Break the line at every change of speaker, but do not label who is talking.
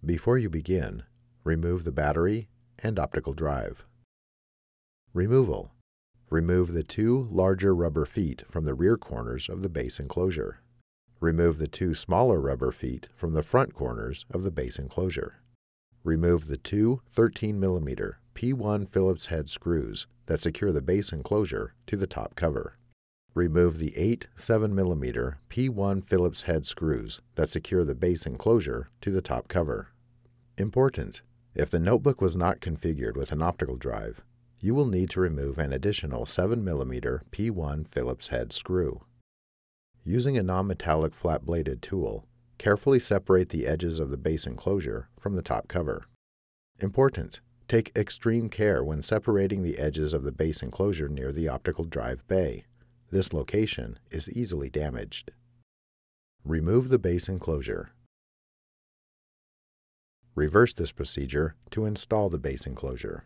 Before you begin, remove the battery and optical drive. Removal. Remove the two larger rubber feet from the rear corners of the base enclosure. Remove the two smaller rubber feet from the front corners of the base enclosure. Remove the two 13mm P1 Phillips head screws that secure the base enclosure to the top cover. Remove the 8 7mm P1 Phillips head screws that secure the base enclosure to the top cover. Important: if the notebook was not configured with an optical drive, you will need to remove an additional 7mm P1 Phillips head screw. Using a non-metallic flat-bladed tool, carefully separate the edges of the base enclosure from the top cover. Important: take extreme care when separating the edges of the base enclosure near the optical drive bay. This location is easily damaged. Remove the base enclosure. Reverse this procedure to install the base enclosure.